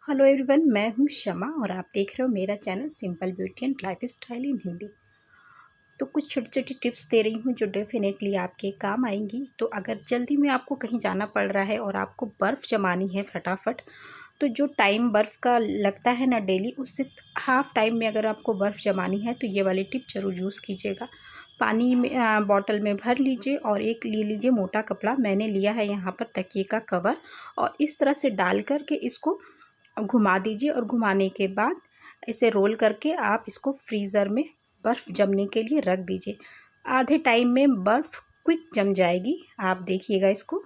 Hello everyone, मैं हूँ शमा और आप देख रहे हो मेरा channel simple beauty and life style in Hindi. तो कुछ छोटी छोटी टिप्स दे रही हूँ जो डेफिनेटली आपके काम आएंगी। तो अगर जल्दी में आपको कहीं जाना पड़ रहा है और आपको बर्फ़ जमानी है फटाफट, तो जो टाइम बर्फ़ का लगता है ना डेली, उससे हाफ़ टाइम में अगर आपको बर्फ़ जमानी है तो ये वाली टिप ज़रूर यूज़ कीजिएगा। पानी में बॉटल में भर लीजिए और एक ले लीजिए मोटा कपड़ा। मैंने लिया है यहाँ पर तकिए का कवर, और इस तरह से डाल कर के इसको घुमा दीजिए और घुमाने के बाद इसे रोल करके आप इसको फ्रीज़र में बर्फ़ जमने के लिए रख दीजिए। आधे टाइम में बर्फ़ क्विक जम जाएगी, आप देखिएगा इसको।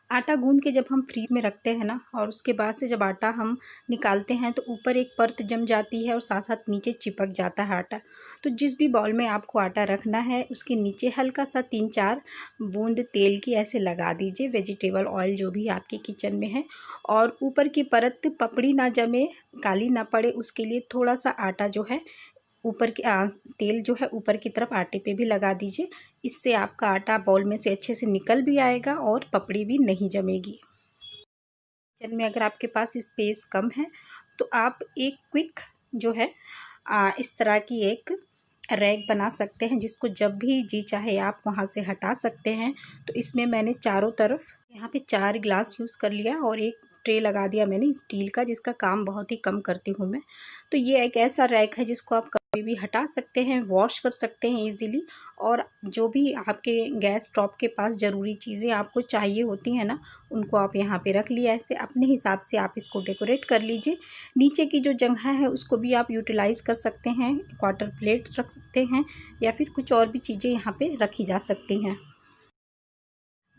आटा गूँध के जब हम फ्रीज़ में रखते हैं ना, और उसके बाद से जब आटा हम निकालते हैं तो ऊपर एक परत जम जाती है और साथ साथ नीचे चिपक जाता है आटा। तो जिस भी बाउल में आपको आटा रखना है उसके नीचे हल्का सा 3-4 बूंद तेल की ऐसे लगा दीजिए, वेजिटेबल ऑयल जो भी आपके किचन में है। और ऊपर की परत पपड़ी ना जमे, काली ना पड़े, उसके लिए थोड़ा सा आटा जो है ऊपर की तेल जो है ऊपर की तरफ आटे पे भी लगा दीजिए। इससे आपका आटा बाउल में से अच्छे से निकल भी आएगा और पपड़ी भी नहीं जमेगी। किचन में अगर आपके पास स्पेस कम है तो आप एक क्विक जो है इस तरह की एक रैक बना सकते हैं, जिसको जब भी जी चाहे आप वहां से हटा सकते हैं। तो इसमें मैंने चारों तरफ यहाँ पे 4 गिलास यूज़ कर लिया और एक ट्रे लगा दिया मैंने स्टील का, जिसका काम बहुत ही कम करती हूँ मैं। तो ये एक ऐसा रैक है जिसको आप कभी भी हटा सकते हैं, वॉश कर सकते हैं इजीली। और जो भी आपके गैस स्टोव के पास ज़रूरी चीज़ें आपको चाहिए होती हैं ना, उनको आप यहाँ पे रख लिया। ऐसे अपने हिसाब से आप इसको डेकोरेट कर लीजिए। नीचे की जो जगह है उसको भी आप यूटिलाइज़ कर सकते हैं, क्वार्टर प्लेट्स रख सकते हैं या फिर कुछ और भी चीज़ें यहाँ पे रखी जा सकती हैं।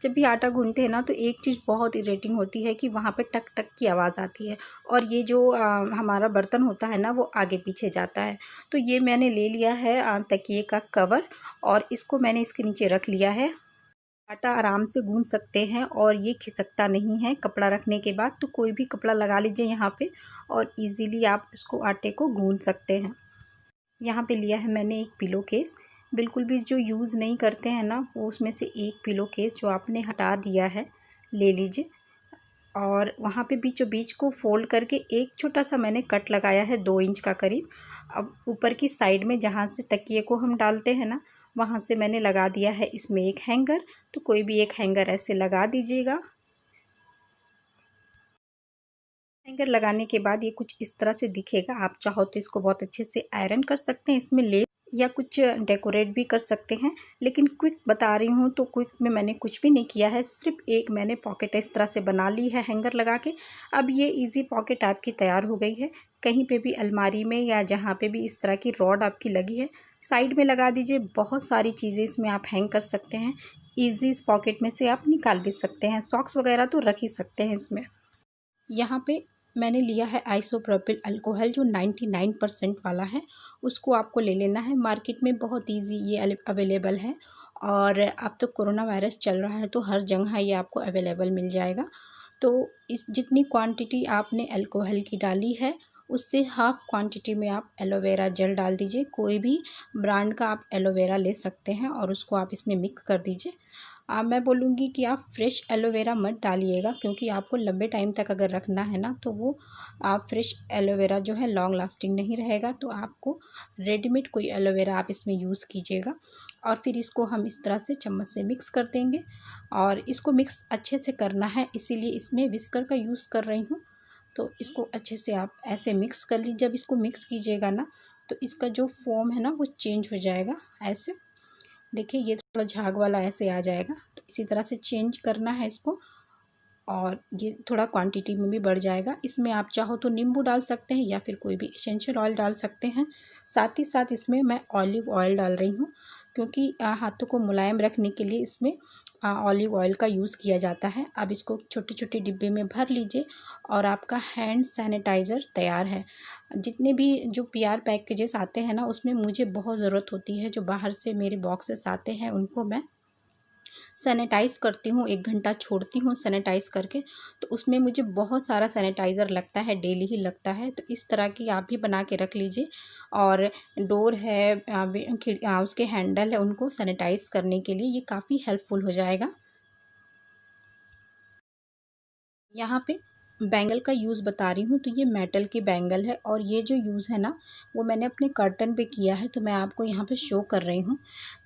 जब भी आटा गूंथते हैं ना तो एक चीज़ बहुत इरिटेटिंग होती है कि वहाँ पे टक टक की आवाज़ आती है, और ये जो हमारा बर्तन होता है ना वो आगे पीछे जाता है। तो ये मैंने ले लिया है तकिए का कवर, और इसको मैंने इसके नीचे रख लिया है। आटा आराम से गूंथ सकते हैं और ये खिसकता नहीं है कपड़ा रखने के बाद। तो कोई भी कपड़ा लगा लीजिए यहाँ पे और इजीली आप इसको आटे को गूंथ सकते हैं। यहाँ पे लिया है मैंने एक पिलो केस। बिल्कुल भी जो यूज़ नहीं करते हैं ना, वो उसमें से एक पिलो केस जो आपने हटा दिया है ले लीजिए। और वहाँ पे बीचों बीच को फोल्ड करके एक छोटा सा मैंने कट लगाया है 2 इंच का करीब। अब ऊपर की साइड में जहाँ से तकिए को हम डालते हैं ना, वहाँ से मैंने लगा दिया है इसमें एक हैंगर। तो कोई भी एक हैंगर ऐसे लगा दीजिएगा। हैंगर लगाने के बाद ये कुछ इस तरह से दिखेगा। आप चाहो तो इसको बहुत अच्छे से आयरन कर सकते हैं, इसमें लेस या कुछ डेकोरेट भी कर सकते हैं। लेकिन क्विक बता रही हूँ तो क्विक में मैंने कुछ भी नहीं किया है, सिर्फ एक मैंने पॉकेट इस तरह से बना ली है हैंगर लगा के। अब ये इजी पॉकेट आपकी तैयार हो गई है। कहीं पे भी अलमारी में या जहाँ पे भी इस तरह की रॉड आपकी लगी है, साइड में लगा दीजिए। बहुत सारी चीज़ें इसमें आप हैंग कर सकते हैं। ईजी इस पॉकेट में से आप निकाल भी सकते हैं, सॉक्स वगैरह तो रख ही सकते हैं इसमें। यहाँ पे मैंने लिया है आइसोप्रोपिल अल्कोहल जो 99% वाला है। उसको आपको ले लेना है। मार्केट में बहुत इजी ये अवेलेबल है, और अब तो कोरोना वायरस चल रहा है तो हर जगह ये आपको अवेलेबल मिल जाएगा। तो इस जितनी क्वांटिटी आपने अल्कोहल की डाली है, उससे हाफ़ क्वांटिटी में आप एलोवेरा जेल डाल दीजिए। कोई भी ब्रांड का आप एलोवेरा ले सकते हैं और उसको आप इसमें मिक्स कर दीजिए। मैं बोलूँगी कि आप फ्रेश एलोवेरा मत डालिएगा, क्योंकि आपको लंबे टाइम तक अगर रखना है ना, तो वो आप फ्रेश एलोवेरा जो है लॉन्ग लास्टिंग नहीं रहेगा। तो आपको रेडीमेड कोई एलोवेरा आप इसमें यूज़ कीजिएगा। और फिर इसको हम इस तरह से चम्मच से मिक्स कर देंगे, और इसको मिक्स अच्छे से करना है, इसीलिए इसमें विस्कर का यूज़ कर रही हूँ। तो इसको अच्छे से आप ऐसे मिक्स कर लीजिए। जब इसको मिक्स कीजिएगा ना, तो इसका जो फोम है ना वो चेंज हो जाएगा। ऐसे देखिए, ये थोड़ा झाग वाला ऐसे आ जाएगा। तो इसी तरह से चेंज करना है इसको, और ये थोड़ा क्वांटिटी में भी बढ़ जाएगा। इसमें आप चाहो तो नींबू डाल सकते हैं या फिर कोई भी एसेंशियल ऑयल डाल सकते हैं। साथ ही साथ इसमें मैं ऑलिव ऑयल डाल रही हूँ, क्योंकि हाथों को मुलायम रखने के लिए इसमें ऑलिव ऑयल का यूज़ किया जाता है। अब इसको छोटे छोटे डिब्बे में भर लीजिए और आपका हैंड सैनिटाइज़र तैयार है। जितने भी जो पीआर पैकेजेस आते हैं ना, उसमें मुझे बहुत ज़रूरत होती है। जो बाहर से मेरे बॉक्सेस आते हैं उनको मैं सैनिटाइज़ करती हूँ, 1 घंटा छोड़ती हूँ सैनिटाइज़ करके। तो उसमें मुझे बहुत सारा सैनिटाइज़र लगता है, डेली ही लगता है। तो इस तरह की आप भी बना के रख लीजिए। और डोर है, उसके हैंडल है, उनको सैनिटाइज़ करने के लिए ये काफ़ी हेल्पफुल हो जाएगा। यहाँ पे बैंगल का यूज़ बता रही हूँ, तो ये मेटल की बैंगल है और ये जो यूज़ है ना वो मैंने अपने कर्टन पे किया है, तो मैं आपको यहाँ पे शो कर रही हूँ।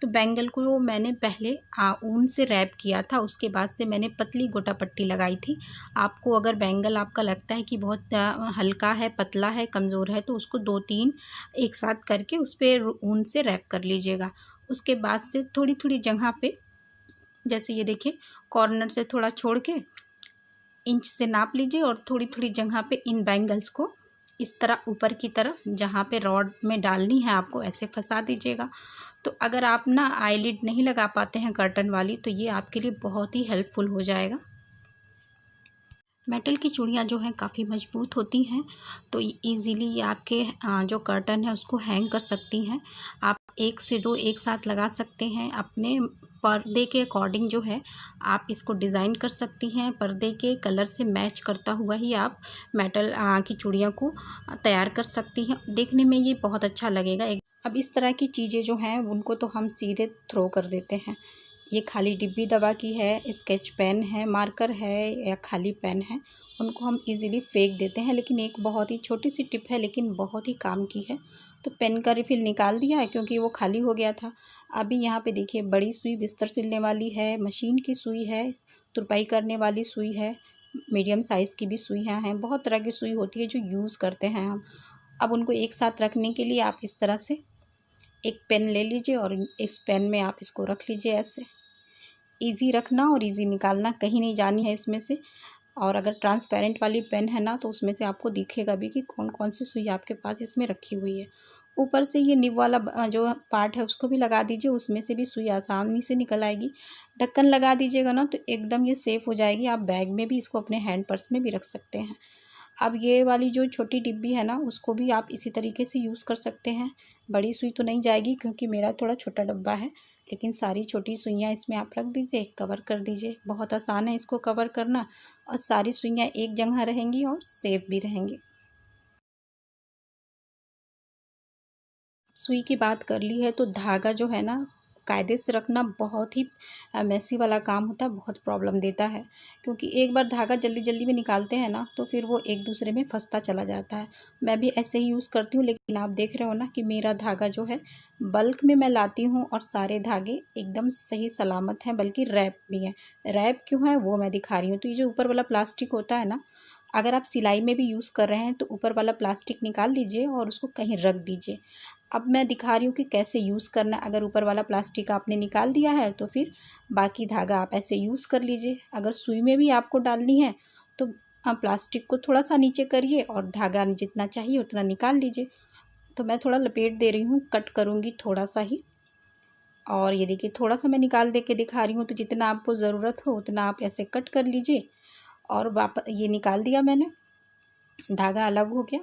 तो बैंगल को मैंने पहले ऊन से रैप किया था, उसके बाद से मैंने पतली गोटा पट्टी लगाई थी। आपको अगर बैंगल आपका लगता है कि बहुत हल्का है, पतला है, कमज़ोर है, तो उसको 2-3 एक साथ करके उस पर ऊन से रैप कर लीजिएगा। उसके बाद से थोड़ी थोड़ी जगह पे, जैसे ये देखिए, कॉर्नर से थोड़ा छोड़ के इंच से नाप लीजिए और थोड़ी थोड़ी जगह पे इन बैंगल्स को इस तरह ऊपर की तरफ जहाँ पे रॉड में डालनी है आपको ऐसे फंसा दीजिएगा। तो अगर आप ना आईलिड नहीं लगा पाते हैं कर्टन वाली, तो ये आपके लिए बहुत ही हेल्पफुल हो जाएगा। मेटल की चूड़ियाँ जो हैं काफ़ी मजबूत होती हैं, तो इजीली आपके जो कर्टन है उसको हैंग कर सकती हैं। आप 1 से 2 एक साथ लगा सकते हैं। अपने पर्दे के अकॉर्डिंग जो है आप इसको डिज़ाइन कर सकती हैं। पर्दे के कलर से मैच करता हुआ ही आप मेटल की चूड़ियों को तैयार कर सकती हैं। देखने में ये बहुत अच्छा लगेगा। अब इस तरह की चीज़ें जो हैं उनको तो हम सीधे थ्रो कर देते हैं। ये खाली डिब्बी दवा की है, स्केच पेन है, मार्कर है या खाली पेन है, उनको हम इजीली फेंक देते हैं। लेकिन एक बहुत ही छोटी सी टिप है, लेकिन बहुत ही काम की है। तो पेन का रिफ़िल निकाल दिया है क्योंकि वो खाली हो गया था। अभी यहाँ पे देखिए, बड़ी सुई बिस्तर सिलने वाली है, मशीन की सुई है, तुरपाई करने वाली सुई है, मीडियम साइज़ की भी सुइयाँ हैं। बहुत तरह की सुई होती है जो यूज़ करते हैं हम। अब उनको एक साथ रखने के लिए आप इस तरह से एक पेन ले लीजिए और इस पेन में आप इसको रख लीजिए ऐसे। ईज़ी रखना और ईज़ी निकालना, कहीं नहीं जानी है इसमें से। और अगर ट्रांसपेरेंट वाली पेन है ना, तो उसमें से आपको दिखेगा भी कि कौन कौन सी सुई आपके पास इसमें रखी हुई है। ऊपर से ये निब वाला जो पार्ट है उसको भी लगा दीजिए, उसमें से भी सुई आसानी से निकल आएगी। ढक्कन लगा दीजिएगा ना तो एकदम ये सेफ़ हो जाएगी। आप बैग में भी इसको, अपने हैंड पर्स में भी रख सकते हैं। अब ये वाली जो छोटी डिब्बी है ना, उसको भी आप इसी तरीके से यूज़ कर सकते हैं। बड़ी सुई तो नहीं जाएगी क्योंकि मेरा थोड़ा छोटा डब्बा है, लेकिन सारी छोटी सुइयाँ इसमें आप रख दीजिए, कवर कर दीजिए। बहुत आसान है इसको कवर करना और सारी सुइयाँ एक जगह रहेंगी और सेफ भी रहेंगी। सुई की बात कर ली है, तो धागा जो है ना कायदे से रखना बहुत ही मैसी वाला काम होता है, बहुत प्रॉब्लम देता है। क्योंकि एक बार धागा जल्दी जल्दी में निकालते हैं ना, तो फिर वो एक दूसरे में फंसता चला जाता है। मैं भी ऐसे ही यूज़ करती हूँ, लेकिन आप देख रहे हो ना कि मेरा धागा जो है बल्क में मैं लाती हूँ और सारे धागे एकदम सही सलामत हैं, बल्कि रैप भी हैं। रैप क्यों है वो मैं दिखा रही हूँ। तो ये जो ऊपर वाला प्लास्टिक होता है ना, अगर आप सिलाई में भी यूज़ कर रहे हैं तो ऊपर वाला प्लास्टिक निकाल लीजिए और उसको कहीं रख दीजिए। अब मैं दिखा रही हूँ कि कैसे यूज़ करना है। अगर ऊपर वाला प्लास्टिक आपने निकाल दिया है तो फिर बाकी धागा आप ऐसे यूज़ कर लीजिए। अगर सुई में भी आपको डालनी है तो प्लास्टिक को थोड़ा सा नीचे करिए और धागा जितना चाहिए उतना निकाल लीजिए। तो मैं थोड़ा लपेट दे रही हूँ, कट करूँगी थोड़ा सा ही। और ये देखिए, थोड़ा सा मैं निकाल दे के दिखा रही हूँ, तो जितना आपको ज़रूरत हो उतना आप ऐसे कट कर लीजिए। और वापस ये निकाल दिया मैंने, धागा अलग हो गया।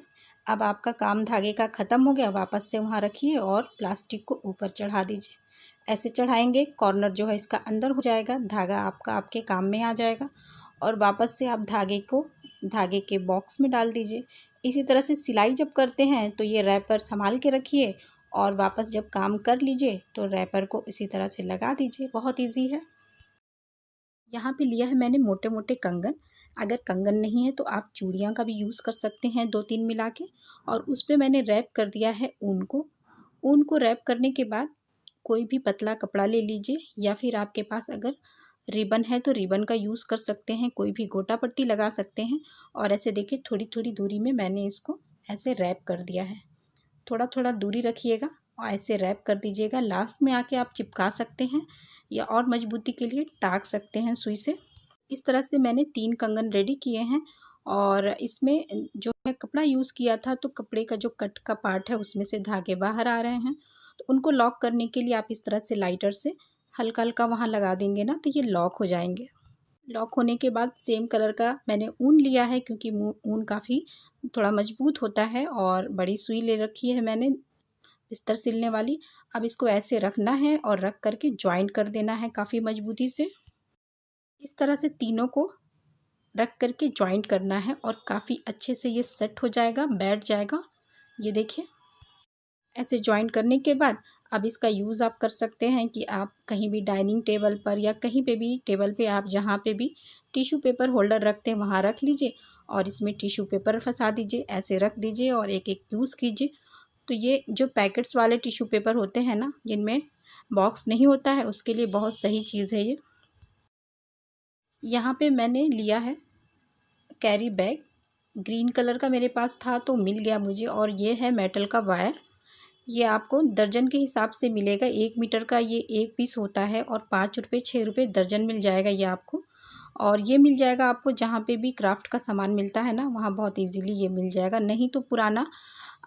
अब आपका काम धागे का ख़त्म हो गया, वापस से वहाँ रखिए और प्लास्टिक को ऊपर चढ़ा दीजिए। ऐसे चढ़ाएंगे कॉर्नर जो है इसका अंदर हो जाएगा, धागा आपका आपके काम में आ जाएगा। और वापस से आप धागे को धागे के बॉक्स में डाल दीजिए। इसी तरह से सिलाई जब करते हैं तो ये रैपर संभाल के रखिए और वापस जब काम कर लीजिए तो रैपर को इसी तरह से लगा दीजिए। बहुत ईजी है। यहाँ पे लिया है मैंने मोटे मोटे कंगन। अगर कंगन नहीं है तो आप चूड़ियाँ का भी यूज़ कर सकते हैं, 2-3 मिला के। और उस पे मैंने रैप कर दिया है ऊन को। ऊन को रैप करने के बाद कोई भी पतला कपड़ा ले लीजिए, या फिर आपके पास अगर रिबन है तो रिबन का यूज़ कर सकते हैं, कोई भी गोटा पट्टी लगा सकते हैं। और ऐसे देखिए, थोड़ी थोड़ी दूरी में मैंने इसको ऐसे रैप कर दिया है। थोड़ा थोड़ा दूरी रखिएगा और ऐसे रैप कर दीजिएगा। लास्ट में आके आप चिपका सकते हैं या और मजबूती के लिए टाक सकते हैं सुई से। इस तरह से मैंने 3 कंगन रेडी किए हैं। और इसमें जो है कपड़ा यूज़ किया था, तो कपड़े का जो कट का पार्ट है उसमें से धागे बाहर आ रहे हैं। तो उनको लॉक करने के लिए आप इस तरह से लाइटर से हल्का हल्का वहाँ लगा देंगे ना, तो ये लॉक हो जाएंगे। लॉक होने के बाद सेम कलर का मैंने ऊन लिया है, क्योंकि ऊन काफ़ी थोड़ा मजबूत होता है। और बड़ी सुई ले रखी है मैंने बिस्तर सिलने वाली। अब इसको ऐसे रखना है और रख करके जॉइंट कर देना है काफ़ी मजबूती से। इस तरह से तीनों को रख करके जॉइंट करना है और काफ़ी अच्छे से ये सेट हो जाएगा, बैठ जाएगा। ये देखिए, ऐसे जॉइंट करने के बाद अब इसका यूज़ आप कर सकते हैं कि आप कहीं भी डाइनिंग टेबल पर या कहीं पे भी टेबल पे आप जहाँ पे भी टिश्यू पेपर होल्डर रखते हैं वहाँ रख लीजिए और इसमें टिश्यू पेपर फंसा दीजिए, ऐसे रख दीजिए और एक एक यूज़ कीजिए। तो ये जो पैकेट्स वाले टिश्यू पेपर होते हैं ना, जिनमें बॉक्स नहीं होता है, उसके लिए बहुत सही चीज़ है ये। यहाँ पे मैंने लिया है कैरी बैग, ग्रीन कलर का मेरे पास था तो मिल गया मुझे, और ये है मेटल का वायर। ये आपको दर्जन के हिसाब से मिलेगा, 1 मीटर का ये एक पीस होता है और 5 रुपये 6 रुपये दर्जन मिल जाएगा ये आपको। और ये मिल जाएगा आपको जहाँ पे भी क्राफ्ट का सामान मिलता है ना, वहाँ बहुत इजीली ये मिल जाएगा। नहीं तो पुराना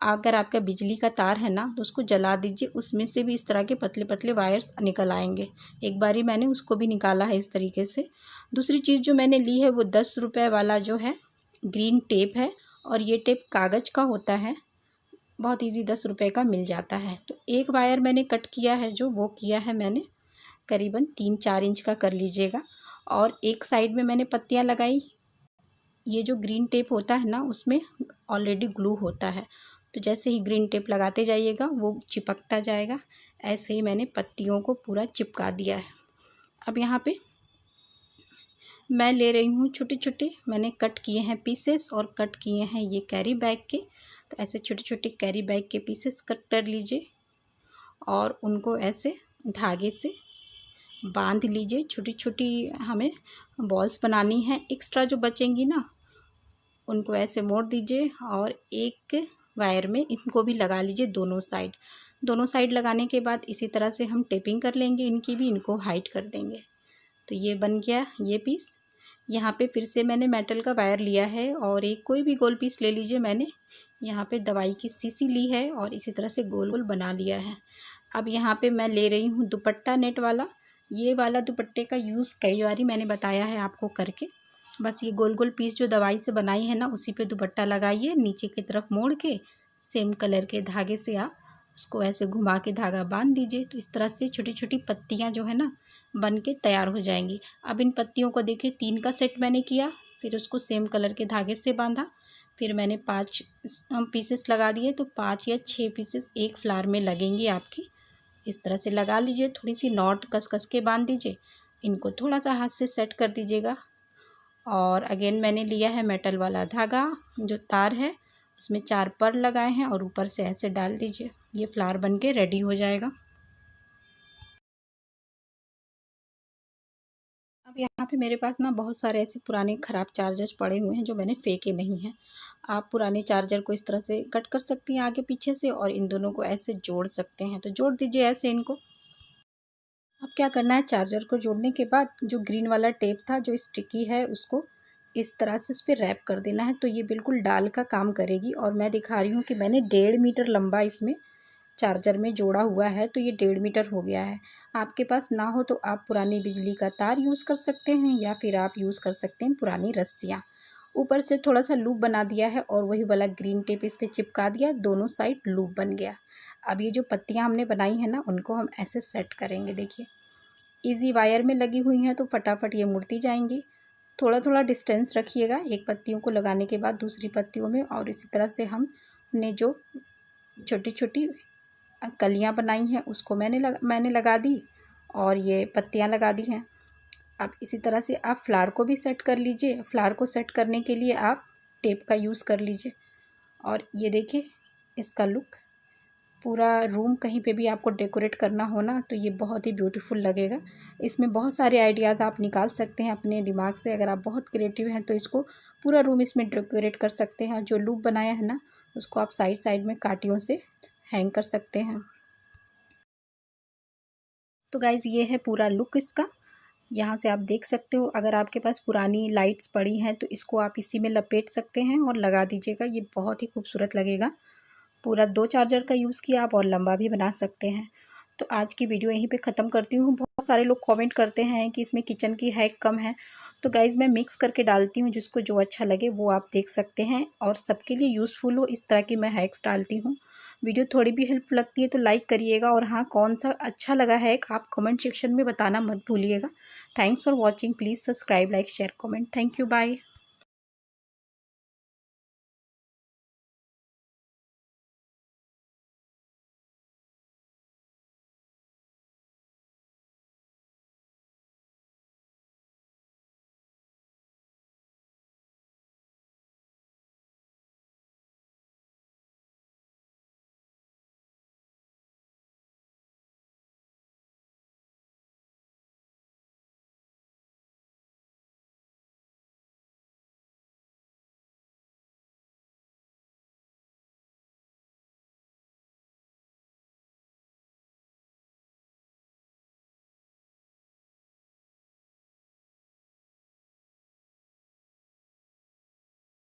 अगर आपका बिजली का तार है ना, तो उसको जला दीजिए, उसमें से भी इस तरह के पतले पतले वायर्स निकल आएंगे। एक बारी मैंने उसको भी निकाला है इस तरीके से। दूसरी चीज़ जो मैंने ली है वो 10 रुपये वाला जो है ग्रीन टेप है, और ये टेप कागज़ का होता है, बहुत इजी 10 रुपये का मिल जाता है। तो एक वायर मैंने कट किया है, जो वो किया है मैंने करीबन 3-4 इंच का कर लीजिएगा। और एक साइड में मैंने पत्तियां लगाई। ये जो ग्रीन टेप होता है ना, उसमें ऑलरेडी ग्लू होता है, तो जैसे ही ग्रीन टेप लगाते जाइएगा वो चिपकता जाएगा। ऐसे ही मैंने पत्तियों को पूरा चिपका दिया है। अब यहाँ पे मैं ले रही हूँ छोटे छोटे, मैंने कट किए हैं पीसेस और कट किए हैं ये कैरी बैग के। तो ऐसे छोटे छोटे कैरी बैग के पीसेस कट कर लीजिए और उनको ऐसे धागे से बांध लीजिए। छोटी छोटी हमें बॉल्स बनानी है, एक्स्ट्रा जो बचेंगी ना उनको ऐसे मोड़ दीजिए और एक वायर में इनको भी लगा लीजिए दोनों साइड। दोनों साइड लगाने के बाद इसी तरह से हम टेपिंग कर लेंगे इनकी भी, इनको हाइट कर देंगे। तो ये बन गया ये पीस। यहाँ पे फिर से मैंने मेटल का वायर लिया है और एक कोई भी गोल पीस ले लीजिए। मैंने यहाँ पे दवाई की शीशी ली है और इसी तरह से गोल गोल बना लिया है। अब यहाँ पे मैं ले रही हूँ दुपट्टा नेट वाला। ये वाला दुपट्टे का यूज़ कई बारी मैंने बताया है आपको करके। बस ये गोल गोल पीस जो दवाई से बनाई है ना, उसी पे दुपट्टा लगाइए, नीचे की तरफ मोड़ के सेम कलर के धागे से आप उसको ऐसे घुमा के धागा बांध दीजिए। तो इस तरह से छोटी छोटी पत्तियाँ जो है ना बन के तैयार हो जाएंगी। अब इन पत्तियों को देखिए 3 का सेट मैंने किया, फिर उसको सेम कलर के धागे से बांधा, फिर मैंने 5 पीसेस लगा दिए। तो 5 या 6 पीसेस एक फ्लावर में लगेंगी आपकी। इस तरह से लगा लीजिए, थोड़ी सी नॉट कस कस के बांध दीजिए। इनको थोड़ा सा हाथ से सेट कर दीजिएगा। और अगेन मैंने लिया है मेटल वाला धागा, जो तार है उसमें 4 पर लगाए हैं और ऊपर से ऐसे डाल दीजिए। ये फ्लावर बन के रेडी हो जाएगा। अब यहाँ पे मेरे पास ना बहुत सारे ऐसे पुराने ख़राब चार्जर्स पड़े हुए हैं जो मैंने फेंके नहीं हैं। आप पुराने चार्जर को इस तरह से कट कर सकती हैं आगे पीछे से, और इन दोनों को ऐसे जोड़ सकते हैं। तो जोड़ दीजिए ऐसे इनको। अब क्या करना है, चार्जर को जोड़ने के बाद जो ग्रीन वाला टेप था जो स्टिकी है, उसको इस तरह से उस पर रैप कर देना है। तो ये बिल्कुल डाल का काम करेगी। और मैं दिखा रही हूँ कि मैंने 1.5 मीटर लंबा इसमें चार्जर में जोड़ा हुआ है, तो ये 1.5 मीटर हो गया है। आपके पास ना हो तो आप पुरानी बिजली का तार यूज़ कर सकते हैं, या फिर आप यूज़ कर सकते हैं पुरानी रस्सियाँ। ऊपर से थोड़ा सा लूप बना दिया है और वही वाला ग्रीन टेप इस पर चिपका दिया, दोनों साइड लूप बन गया। अब ये जो पत्तियाँ हमने बनाई हैं ना, उनको हम ऐसे सेट करेंगे। देखिए इजी वायर में लगी हुई हैं तो फटाफट ये मुड़ती जाएंगी। थोड़ा थोड़ा डिस्टेंस रखिएगा एक पत्तियों को लगाने के बाद दूसरी पत्तियों में। और इसी तरह से हमने जो छोटी छोटी कलियां बनाई हैं उसको मैंने लगा दी और ये पत्तियां लगा दी हैं। अब इसी तरह से आप फ्लावर को भी सेट कर लीजिए। फ्लावर को सेट करने के लिए आप टेप का यूज़ कर लीजिए। और ये देखिए इसका लुक, पूरा रूम कहीं पे भी आपको डेकोरेट करना हो ना, तो ये बहुत ही ब्यूटीफुल लगेगा। इसमें बहुत सारे आइडियाज़ आप निकाल सकते हैं अपने दिमाग से। अगर आप बहुत क्रिएटिव हैं तो इसको पूरा रूम इसमें डेकोरेट कर सकते हैं। जो लूप बनाया है ना, उसको आप साइड साइड में कांटियों से हैंग कर सकते हैं। तो गाइज़ ये है पूरा लुक इसका। यहाँ से आप देख सकते हो, अगर आपके पास पुरानी लाइट्स पड़ी हैं तो इसको आप इसी में लपेट सकते हैं और लगा दीजिएगा। ये बहुत ही खूबसूरत लगेगा। पूरा 2 चार्जर का यूज़ किया आप, और लंबा भी बना सकते हैं। तो आज की वीडियो यहीं पे ख़त्म करती हूँ। बहुत सारे लोग कमेंट करते हैं कि इसमें किचन की हैक कम है, तो गाइज़ मैं मिक्स करके डालती हूँ, जिसको जो अच्छा लगे वो आप देख सकते हैं। और सबके लिए यूज़फुल हो इस तरह की मैं हैक्स डालती हूँ। वीडियो थोड़ी भी हेल्पफुल लगती है तो लाइक करिएगा। और हाँ, कौन सा अच्छा लगा हैक आप कमेंट सेक्शन में बताना मत भूलिएगा। Thanks for watching. Please subscribe, like, share, comment. Thank you, bye.